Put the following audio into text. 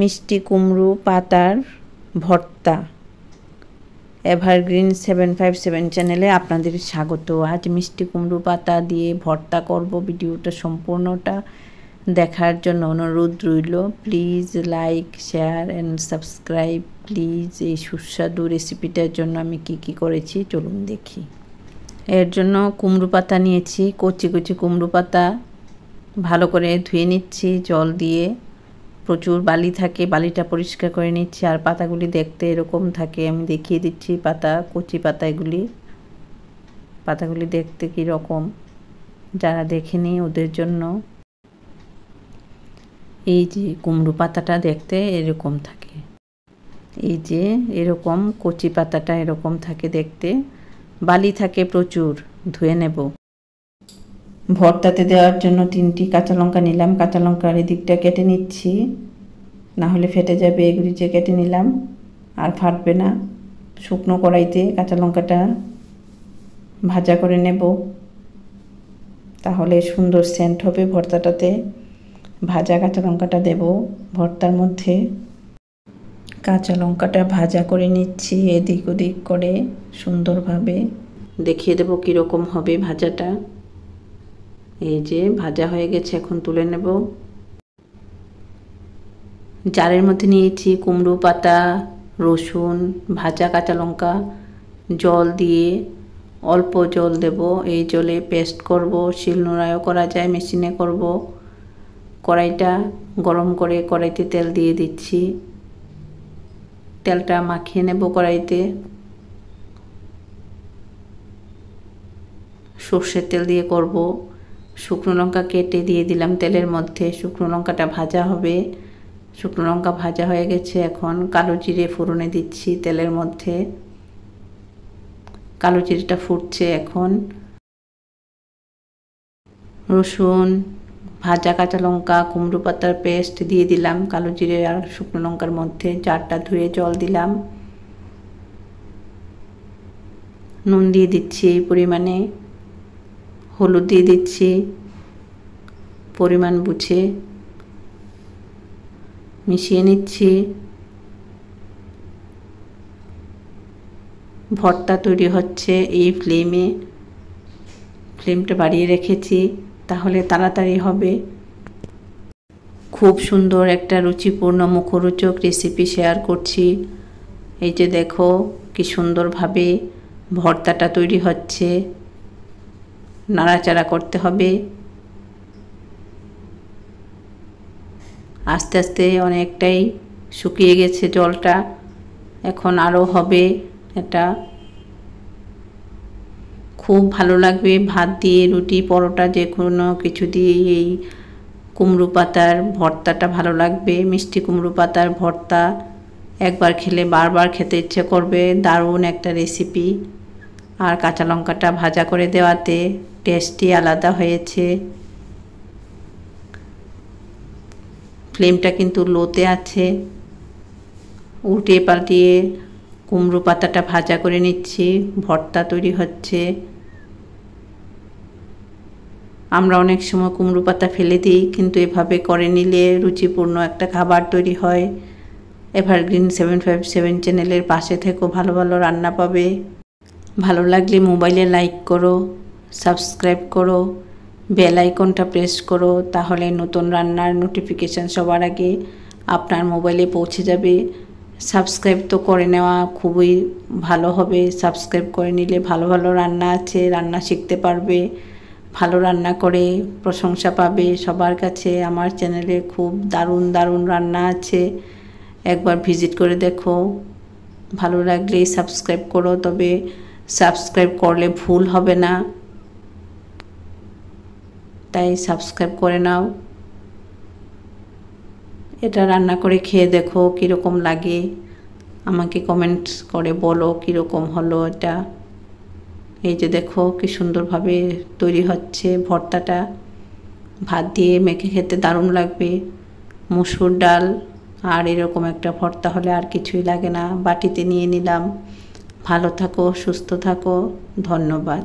মিষ্টি কুমড়ো পাতার ভর্তা। এভারগ্রিন 757 চ্যানেলে আপনাদের স্বাগত। আজ মিষ্টি কুমড়ো পাতা দিয়ে ভর্তা করব। ভিডিওটা সম্পূর্ণটা দেখার জন্য অনুরোধ রইল। Please like, share and subscribe please. এই সুস্বাদু রেসিপিটার জন্য আমি কি করেছি চলুন দেখি। এর জন্য কুমড়ো পাতা নিয়েছি, কচি কচি কুমড়ো পাতা ভালো করে ধুয়ে নিচ্ছি জল দিয়ে। প্রচুর বালি থাকে, বালিটা পরিষ্কার করে নিচ্ছি। আর পাতাগুলি দেখতে এরকম থাকে, আমি দেখিয়ে দিচ্ছি। পাতা কচি পাতা, পাতাগুলি দেখতে কীরকম যারা দেখেনি ওদের জন্য। এই যে কুমড়ো পাতাটা দেখতে এরকম থাকে, এই যে এরকম কচি পাতাটা এরকম থাকে দেখতে, বালি থাকে প্রচুর। ধুয়ে নেব। ভর্তাতে দেওয়ার জন্য 3টি কাঁচা লঙ্কা নিলাম। কাঁচা লঙ্কার এদিকটা কেটে নিচ্ছি, না হলে ফেটে যাবে। এগুলি যে কেটে নিলাম, আর ফাটবে না। শুকনো কড়াইতে কাঁচা লঙ্কাটা ভাজা করে নেব, তাহলে সুন্দর সেন্ট হবে ভর্তাটাতে। ভাজা কাঁচা লঙ্কাটা দেব ভর্তার মধ্যে। কাঁচা লঙ্কাটা ভাজা করে নিচ্ছি এদিক ওদিক করে সুন্দরভাবে। দেখিয়ে দেব কীরকম হবে ভাজাটা। এই যে ভাজা হয়ে গেছে, এখন তুলে নেব। জারের মধ্যে নিয়েছি কুমড়ো পাতা, রসুন, ভাজা কাঁচা লঙ্কা, জল দিয়ে অল্প জল দেব। এই জলে পেস্ট করব। শিলনোড়ায়ও করা যায়, মেশিনে করব। কড়াইটা গরম করে কড়াইতে তেল দিয়ে দিচ্ছি। তেলটা মাখিয়ে নেব কড়াইতে। সর্ষের তেল দিয়ে করব। শুকনো লঙ্কা কেটে দিয়ে দিলাম তেলের মধ্যে। শুকনো লঙ্কাটা ভাজা হবে। শুকনো লঙ্কা ভাজা হয়ে গেছে, এখন কালো জিরে ফোড়নে দিচ্ছি তেলের মধ্যে। কালো জিরেটা ফুটছে, এখন রসুন, ভাজা কাঁচা লঙ্কা, কুমড়ো পাতার পেস্ট দিয়ে দিলাম কালো জিরে আর শুকনো লঙ্কার মধ্যে। জারটা ধুয়ে জল দিলাম। নুন দিয়ে দিচ্ছি এই পরিমাণে, হলুদ দিয়ে দিচ্ছি পরিমাণ বুঝে। মিশিয়ে নিচ্ছি। ভর্তা তৈরি হচ্ছে এই ফ্লেমটা বাড়িয়ে রেখেছি, তাহলে তাড়াতাড়ি হবে। খুব সুন্দর একটা রুচিপূর্ণ মুখরোচক রেসিপি শেয়ার করছি। এই যে দেখো কি সুন্দরভাবে ভর্তাটা তৈরি হচ্ছে। নাড়াচাড়া করতে হবে। আস্তে আস্তে অনেকটাই শুকিয়ে গেছে জলটা, এখন আরও হবে। এটা খুব ভালো লাগবে ভাত দিয়ে, রুটি, পরোটা, যে কোনো কিছু দিয়ে এই কুমড়ো পাতার ভর্তাটা ভালো লাগবে। মিষ্টি কুমড়ো পাতার ভর্তা একবার খেলে বারবার খেতে ইচ্ছে করবে। দারুণ একটা রেসিপি। আর কাঁচা লঙ্কাটা ভাজা করে দেওয়াতে টেস্টই আলাদা হয়েছে। ফ্লেমটা কিন্তু লোতে আছে। উল্টিয়ে পাল্টিয়ে কুমড়ো পাতাটা ভাজা করে নিচ্ছি। ভর্তা তৈরি হচ্ছে। আমরা অনেক সময় কুমড়ো পাতা ফেলে দিই, কিন্তু এভাবে করে নিলে রুচিপূর্ণ একটা খাবার তৈরি হয়। এভারগ্রিন 757 চ্যানেলের পাশে থেকো, ভালো ভালো রান্না পাবে। ভালো লাগলে মোবাইলে লাইক করো, সাবস্ক্রাইব করো, বেল আইকনটা প্রেস করো, তাহলে নতুন রান্নার নোটিফিকেশান সবার আগে আপনার মোবাইলে পৌঁছে যাবে। সাবস্ক্রাইব তো করে নেওয়া খুবই ভালো হবে। সাবস্ক্রাইব করে নিলে ভালো ভালো রান্না আছে, রান্না শিখতে পারবে। ভালো রান্না করে প্রশংসা পাবে সবার কাছে। আমার চ্যানেলে খুব দারুণ দারুণ রান্না আছে, একবার ভিজিট করে দেখো। ভালো লাগলে সাবস্ক্রাইব করো, তবে সাবস্ক্রাইব করলে ভুল হবে না, তাই সাবস্ক্রাইব করে নাও। এটা রান্না করে খেয়ে দেখো কীরকম লাগে, আমাকে কমেন্টস করে বলো কীরকম হলো এটা। এই যে দেখো কি সুন্দরভাবে তৈরি হচ্ছে ভর্তাটা। ভাত দিয়ে মেখে খেতে দারুণ লাগবে। মসুর ডাল আর এরকম একটা ভর্তা হলে আর কিছুই লাগে না। বাটিতে নিয়ে নিলাম। ভালো থাকো, সুস্থ থাকো, ধন্যবাদ।